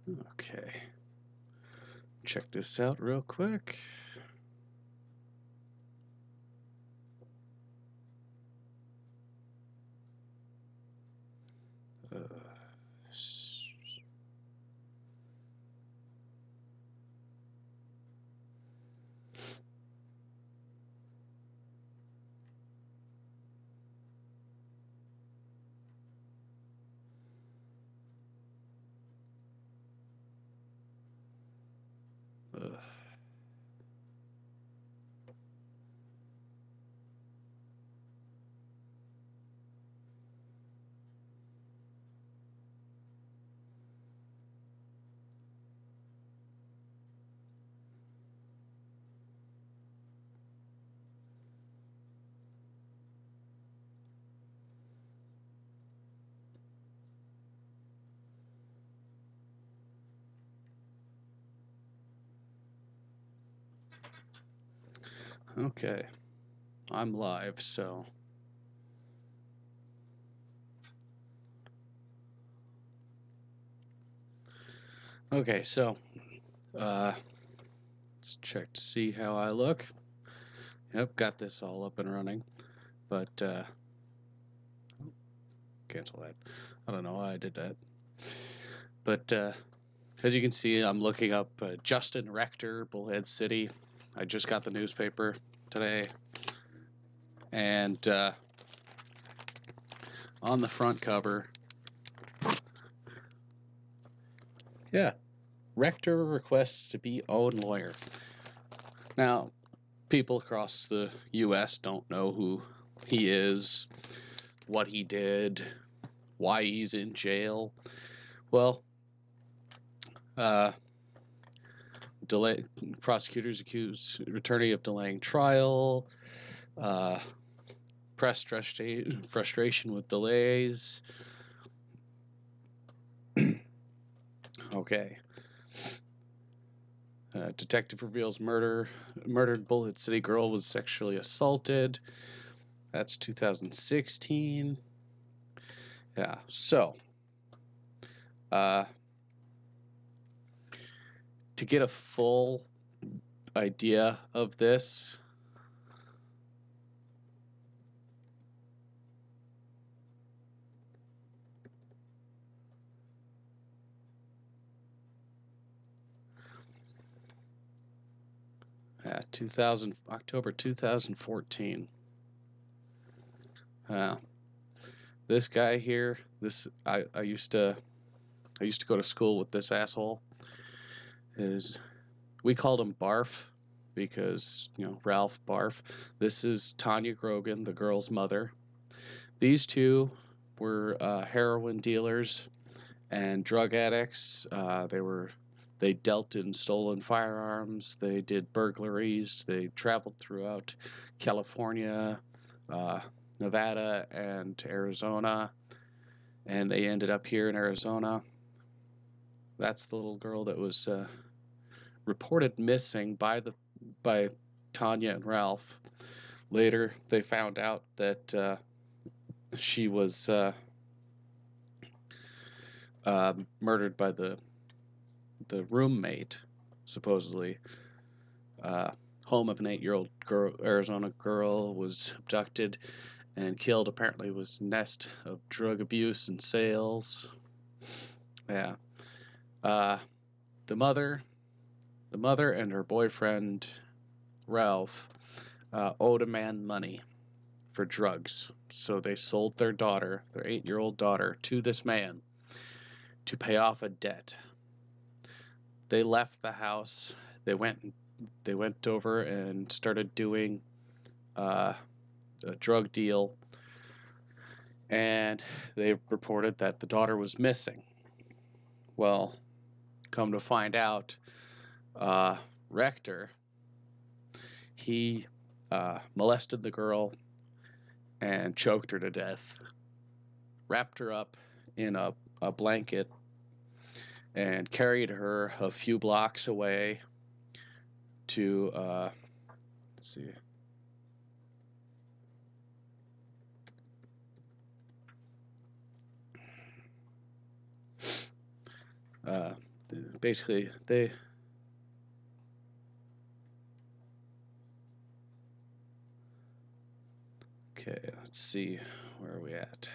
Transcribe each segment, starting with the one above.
Okay. Check this out real quick. Okay, I'm live, so okay, so let's check to see how I look. Yep, got this all up and running, but cancel that. I don't know why I did that, but as you can see, I'm looking up Justin Rector, Bullhead City. I just got the newspaper today, and on the front cover, yeah, Rector requests to be own lawyer. Now, people across the U.S. don't know who he is, what he did, why he's in jail. Well, prosecutors accuse attorney of delaying trial, press frustration with delays. Okay. Detective reveals murdered Bullhead City girl was sexually assaulted. That's 2016. Yeah, so to get a full idea of this, October 2014. This guy here, I used to go to school with this asshole. We called him Barf because, Ralph Barf. This is Tanya Grogan, the girl's mother. These two were heroin dealers and drug addicts. They dealt in stolen firearms. They did burglaries. They traveled throughout California, Nevada, and Arizona, and they ended up here in Arizona. That's the little girl that was reported missing by Tanya and Ralph. Later, they found out that she was murdered by the roommate, supposedly. Home of an 8-year-old Arizona girl was abducted and killed. Apparently, was a nest of drug abuse and sales. Yeah. The mother and her boyfriend Ralph owed a man money for drugs, so they sold their 8-year-old daughter, to this man to pay off a debt. They left the house. They went over and started doing a drug deal, and they reported that the daughter was missing. Well, come to find out, Rector, he molested the girl and choked her to death, wrapped her up in a blanket, and carried her a few blocks away to, let's see. basically they. Okay, let's see, where are we at?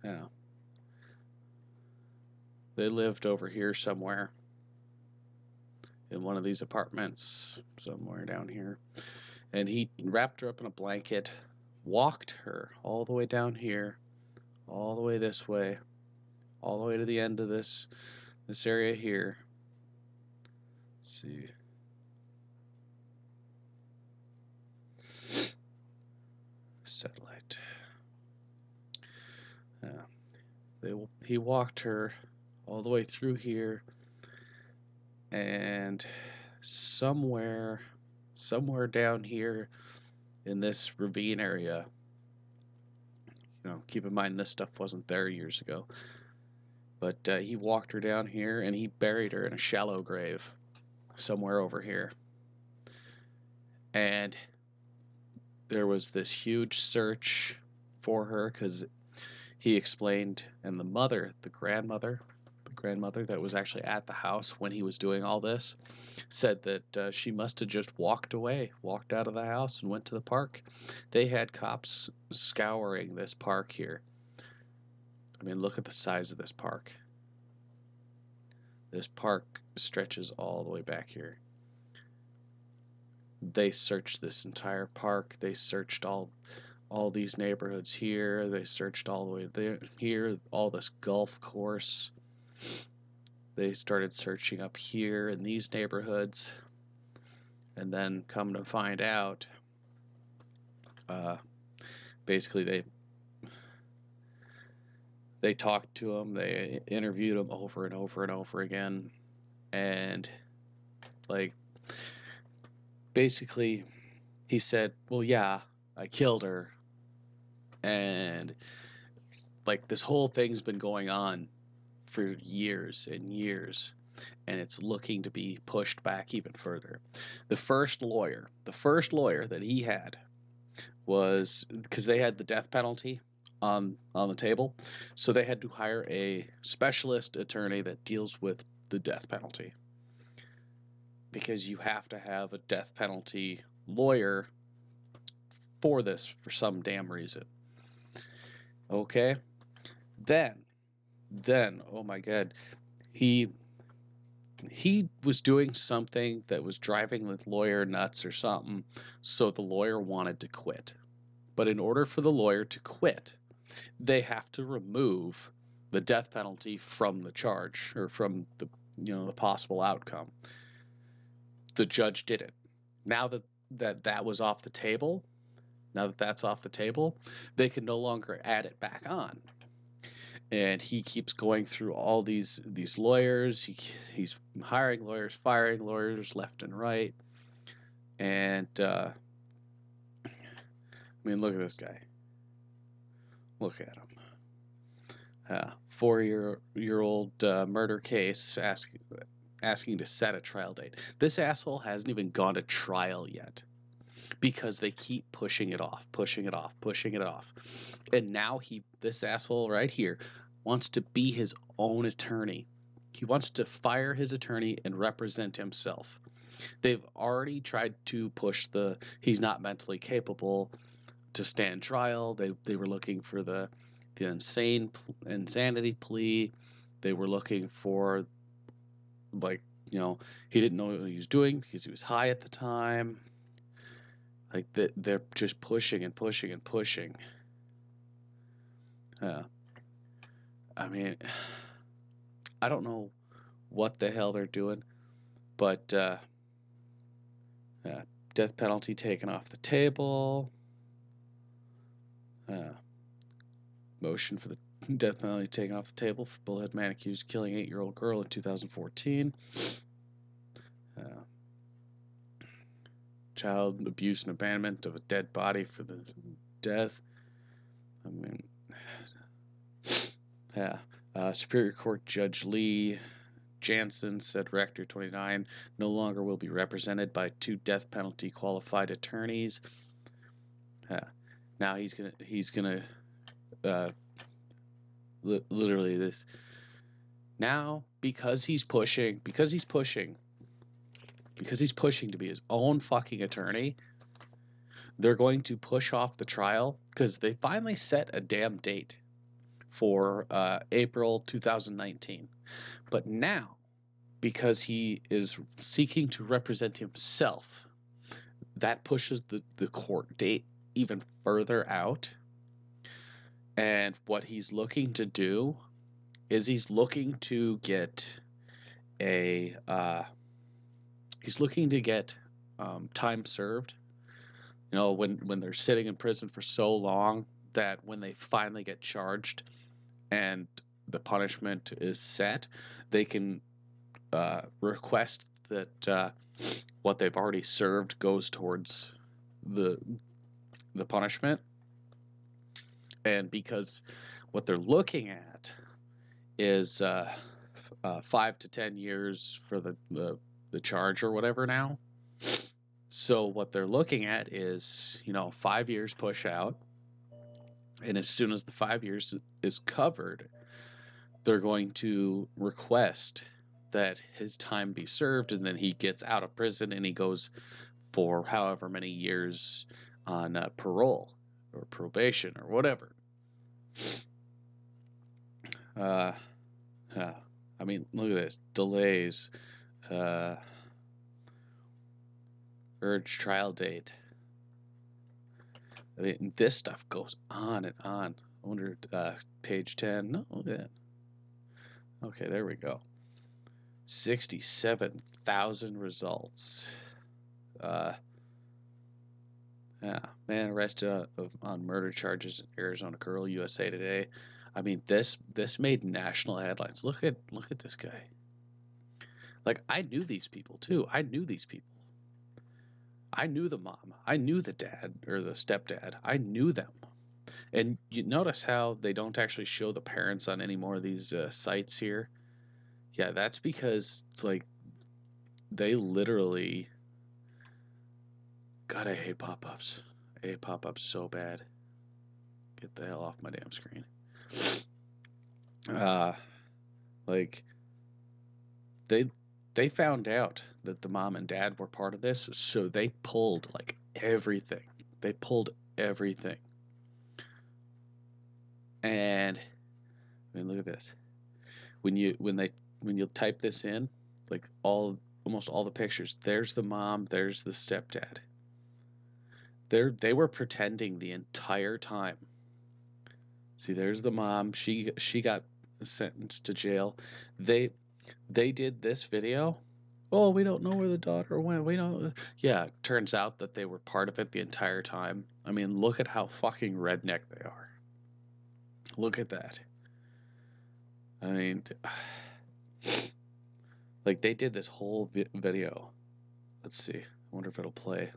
Yeah. They lived over here somewhere in one of these apartments somewhere down here. And he wrapped her up in a blanket, walked her all the way down here, all the way this way, all the way to the end of this area here. Let's see. Satellite. He walked her all the way through here, and somewhere down here in this ravine area, keep in mind this stuff wasn't there years ago, but he walked her down here and he buried her in a shallow grave somewhere over here. And there was this huge search for her because he explained, and the grandmother that was actually at the house when he was doing all this, said that she must have just walked out of the house and went to the park. They had cops scouring this park here. I mean, look at the size of this park. This park stretches all the way back here. They searched this entire park. They searched all these neighborhoods here. They searched all the way there, here, all this golf course. They started searching up here in these neighborhoods, and then come to find out, basically they talked to him, they interviewed him over and over and over again, and like basically he said, well, yeah, I killed her, and like this whole thing's been going on for years and years, and it's looking to be pushed back even further. The first lawyer that he had was, because they had the death penalty on the table, so they had to hire a specialist attorney that deals with the death penalty, because you have to have a death penalty lawyer for this for some damn reason. Okay, then oh my god, he was doing something that was driving the lawyer nuts or something, so the lawyer wanted to quit. But in order for the lawyer to quit, they have to remove the death penalty from the charge, or from the possible outcome. The judge did it. Now that was off the table, that's off the table, they can no longer add it back on. And he keeps going through all these lawyers. He's hiring lawyers, firing lawyers left and right. And I mean, look at this guy. Look at him. 4-year-old murder case, asking to set a trial date. This asshole hasn't even gone to trial yet, because they keep pushing it off. And now this asshole right here wants to be his own attorney. He wants to fire his attorney and represent himself. They've already tried to push he's not mentally capable to stand trial. They were looking for the insanity plea. They were looking for, like, he didn't know what he was doing because he was high at the time. Like, they're just pushing and pushing and pushing. I mean, I don't know what the hell they're doing, but death penalty taken off the table. Motion for the death penalty taken off the table for bullhead man accused of killing 8-year-old girl in 2014. Child abuse and abandonment of a dead body for the death. I mean, Superior Court Judge Lee Jansen said Rector 29 no longer will be represented by 2 death penalty qualified attorneys. Now he's gonna literally Now, because he's pushing to be his own fucking attorney, they're going to push off the trial because they finally set a damn date for April 2019. But now, because he is seeking to represent himself, that pushes the court date even further out. And what he's looking to do is he's looking to get time served. You know, when they're sitting in prison for so long that when they finally get charged and the punishment is set, they can request that what they've already served goes towards the punishment. And because what they're looking at is 5 to 10 years for the charge or whatever now. So what they're looking at is, 5 years push out, and as soon as the 5 years is covered, they're going to request that his time be served, and then he gets out of prison and he goes for however many years on parole or probation or whatever. I mean, look at this. Delays. Urge trial date. I mean, this stuff goes on and on. I wonder, page 10. No, look at that. Okay, there we go. 67,000 results. Yeah, man arrested on murder charges in Arizona girl, USA Today. I mean, this made national headlines. Look at this guy. Like, I knew these people too. I knew these people. I knew the mom. I knew the dad or the stepdad. I knew them. And you notice how they don't actually show the parents on any more of these sites here. Yeah, that's because like they literally. God, I hate pop-ups. I hate pop-ups so bad. Get the hell off my damn screen. Like they found out that the mom and dad were part of this, so they pulled like everything. They pulled everything. And I mean, look at this. When you type this in, like almost all the pictures, there's the mom, there's the stepdad. They were pretending the entire time. See, there's the mom. She got sentenced to jail. They did this video. Oh, we don't know where the daughter went. We don't. Yeah, turns out that they were part of it the entire time. I mean, look at how fucking redneck they are. Look at that. I mean, like they did this whole video. Let's see. I wonder if it'll play.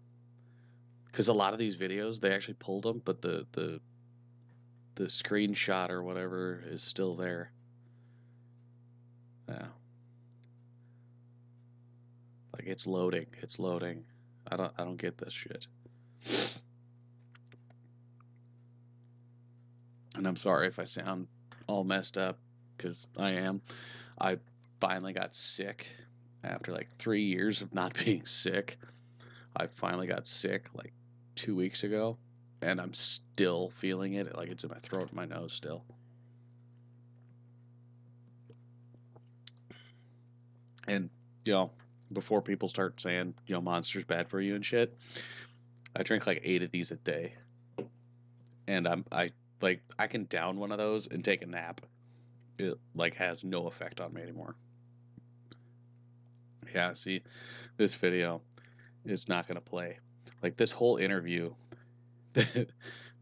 Because a lot of these videos, they actually pulled them, but the screenshot or whatever is still there. Yeah. Like it's loading. It's loading. I don't get this shit. And I'm sorry if I sound all messed up, because I am. I finally got sick after like 3 years of not being sick. I finally got sick like 2 weeks ago, and I'm still feeling it. Like it's in my throat and my nose still. And before people start saying Monster's bad for you and shit, I drink like 8 of these a day, and I can down one of those and take a nap. It like has no effect on me anymore. Yeah, see, this video is not gonna play. Like this whole interview,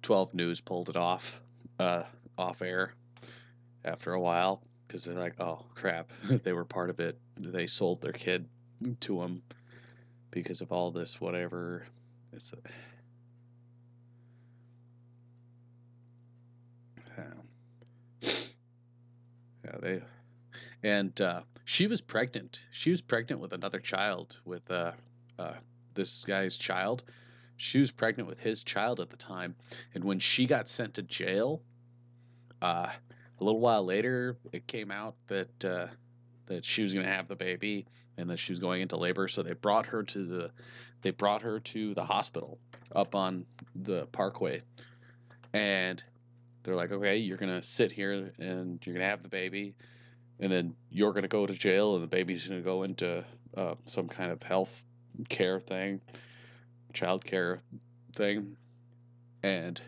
12 News pulled it off air after a while because they're like, oh crap, they were part of it. They sold their kid to them because of all this whatever. It's she was pregnant. She was pregnant with another child with this guy's child. She was pregnant with his child at the time, and when she got sent to jail, A little while later, it came out that she was going to have the baby and that she was going into labor. So they brought her to the hospital up on the Parkway, and they're like, okay, you're going to sit here and you're going to have the baby, and then you're going to go to jail, and the baby's going to go into some kind of health care thing, child care thing, and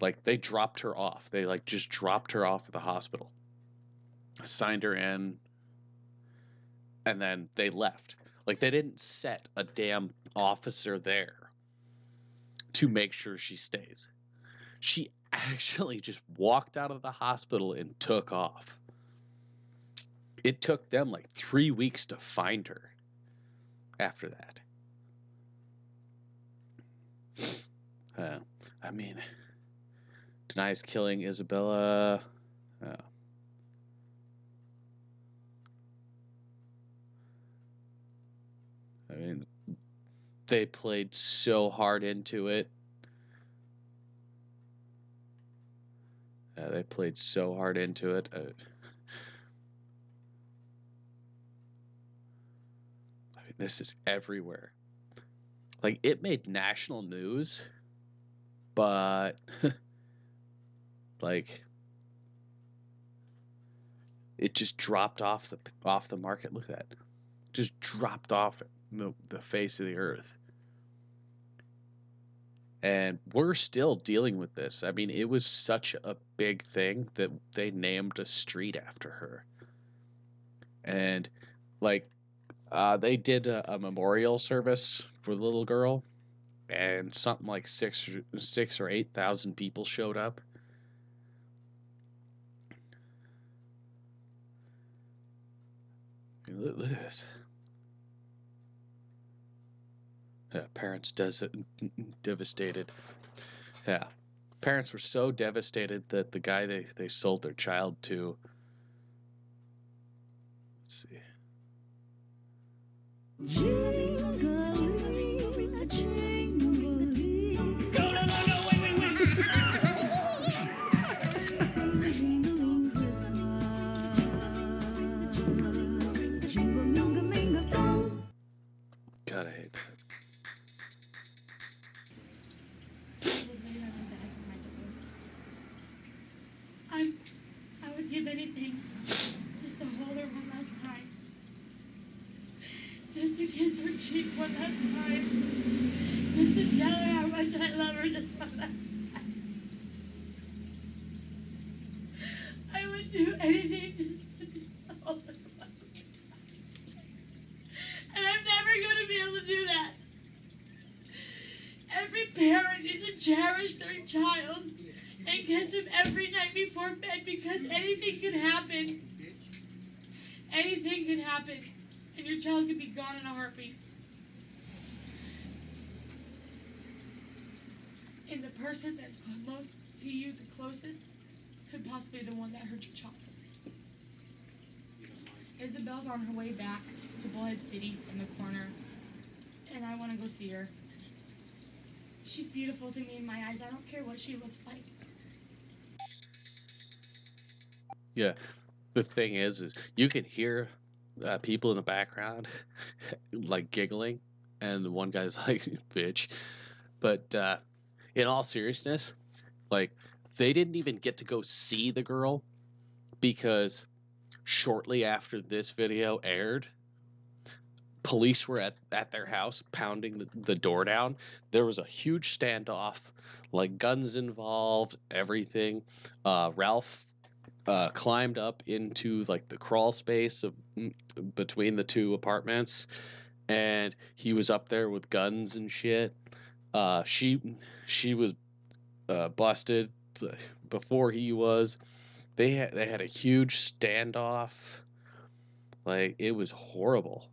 like they dropped her off. They like just dropped her off at the hospital, signed her in, and then they left. Like they didn't set a damn officer there to make sure she stays. She actually just walked out of the hospital and took off. It took them like 3 weeks to find her after that. I mean, denies killing Isabella. I mean, they played so hard into it. They played so hard into it. I mean, this is everywhere. Like, it made national news, but like it just dropped off the market. Look at that. Just dropped off the face of the earth. And we're still dealing with this. I mean, it was such a big thing that they named a street after her. And like they did a memorial service for the little girl, and something like 6 or 8,000 people showed up. Look at this. Parents devastated. Yeah. Parents were so devastated that the guy they sold their child to. Let's see. God, I hate that. I would give anything just to hold her one last time. Just to kiss her cheek one last time. Just to tell her how much I love her just one last time. I would do anything just to hold her one last time. And I'm never going to be able to do that. Every parent needs to cherish their child and kiss him every night before bed, because anything can happen. Anything can happen, and your child could be gone in a heartbeat. And the person that's close to you, the closest, could possibly be the one that hurt your child. Isabel's on her way back to Bullhead City in the corner, and I want to go see her. She's beautiful to me in my eyes. I don't care what she looks like. Yeah, the thing is you can hear people in the background like giggling, and one guy's like, "Bitch," but in all seriousness, like they didn't even get to go see the girl because shortly after this video aired, police were at their house pounding the door down. There was a huge standoff, like guns involved, everything. Ralph climbed up into like the crawl space between the two apartments, and he was up there with guns and shit. She was busted before he was. They had a huge standoff. Like it was horrible.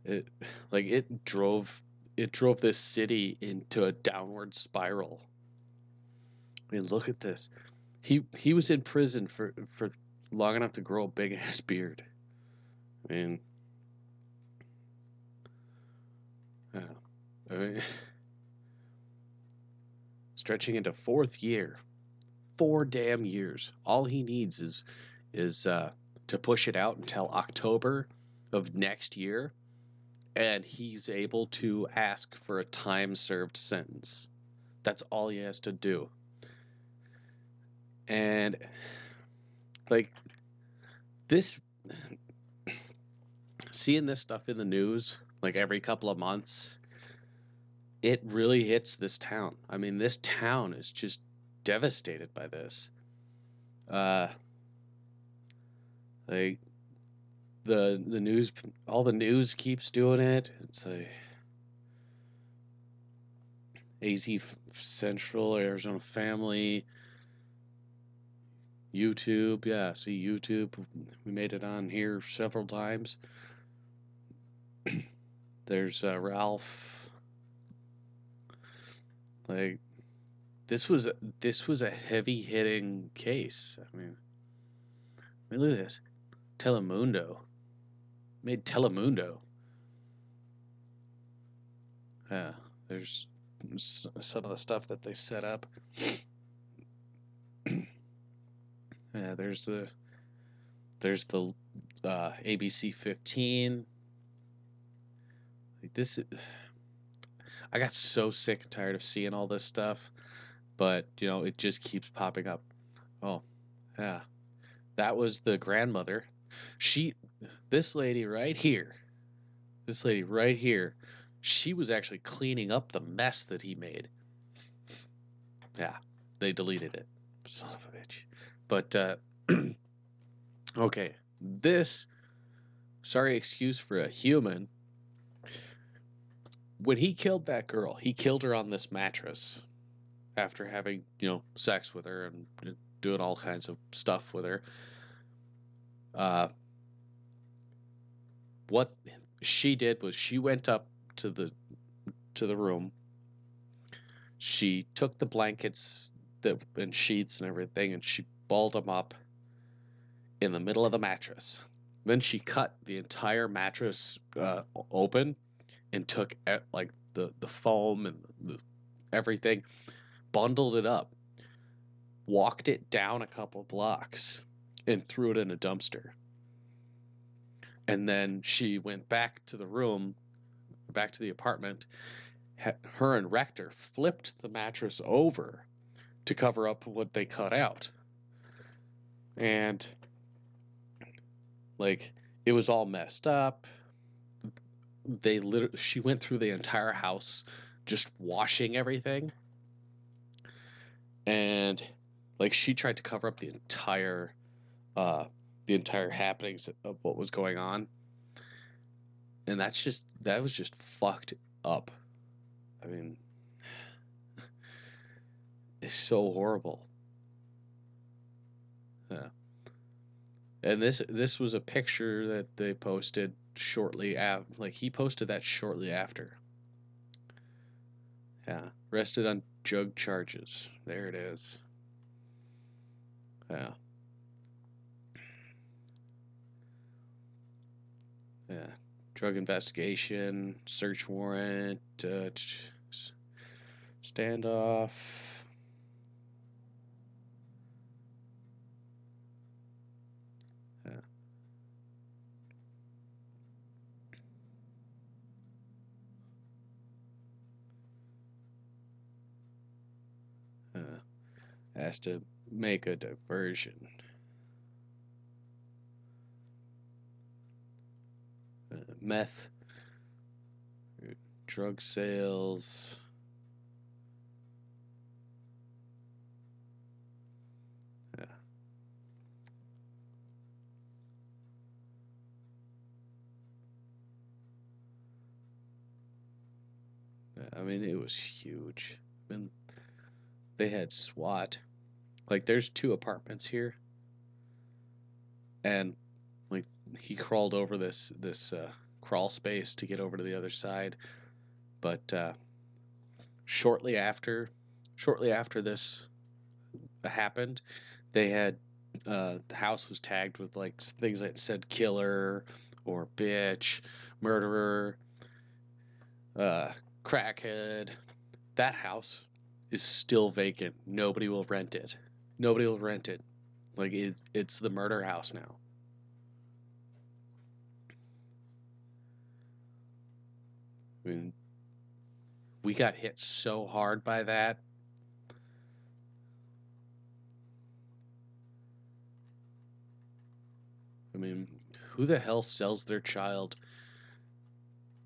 It it drove this city into a downward spiral. I mean, look at this. He was in prison for long enough to grow a big ass beard. I mean, I mean stretching into 4th year. 4 damn years. All he needs is to push it out until October of next year, and he's able to ask for a time served sentence. That's all he has to do. And like this, seeing this stuff in the news like every couple of months, it really hits this town. I mean, this town is just devastated by this. Uh, like the news, all the news keeps doing it. It's like Central Arizona Family, YouTube. Yeah, see YouTube. We made it on here several times. There's Ralph. Like this was a heavy hitting case. I mean, look at this. Telemundo made Telemundo. Yeah, there's some of the stuff that they set up. Yeah, there's the ABC 15. Like this, I got so sick and tired of seeing all this stuff, but you know it just keeps popping up. Oh, yeah, that was the grandmother. This lady right here, she was actually cleaning up the mess that he made. Yeah, they deleted it. Son of a bitch. But okay, sorry excuse for a human. When he killed that girl, he killed her on this mattress after having, sex with her and doing all kinds of stuff with her. What she did was she went up to the room. She took the blankets and sheets and everything, and she balled them up in the middle of the mattress. Then she cut the entire mattress open and took like the foam and everything, bundled it up, walked it down a couple blocks, and threw it in a dumpster. And then she went back to the room, back to the apartment. Her and Rector flipped the mattress over to cover up what they cut out. And like it was all messed up. She went through the entire house just washing everything. And like she tried to cover up the entire happenings of what was going on. And that was just fucked up. I mean, it's so horrible. Yeah. And this was a picture that they posted shortly after. Like he posted that shortly after. Yeah. Arrested on drug charges. There it is. Yeah. Yeah. Drug investigation, search warrant, standoff. Yeah. Has to make a diversion. Meth, drug sales. Yeah. I mean, it was huge. I mean, they had SWAT. Like, there's 2 apartments here, and like he crawled over this crawl space to get over to the other side. But shortly after this happened, they had the house was tagged with like things that said killer or bitch, murderer, crackhead. That house is still vacant. Nobody will rent it. Nobody will rent it. Like it's the murder house now. I mean, we got hit so hard by that. I mean, who the hell sells their child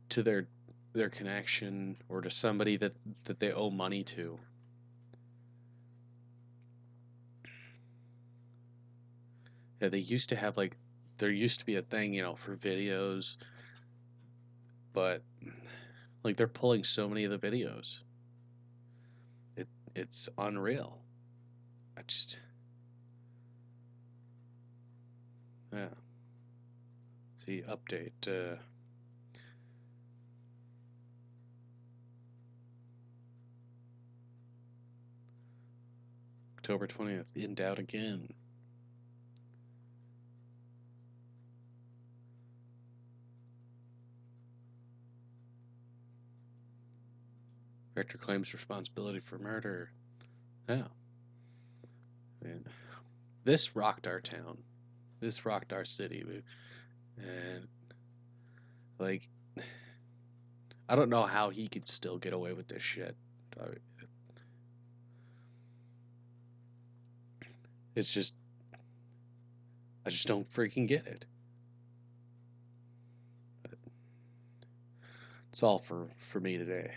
to their connection or to somebody that they owe money to? Yeah, they used to have like there used to be a thing, for videos, but like they're pulling so many of the videos. It's unreal. I just yeah. See update October 20th in doubt again. Rector claims responsibility for murder. Yeah. Man, this rocked our town. This rocked our city. And like I don't know how he could still get away with this shit. It's just I just don't freaking get it. It's all for me today.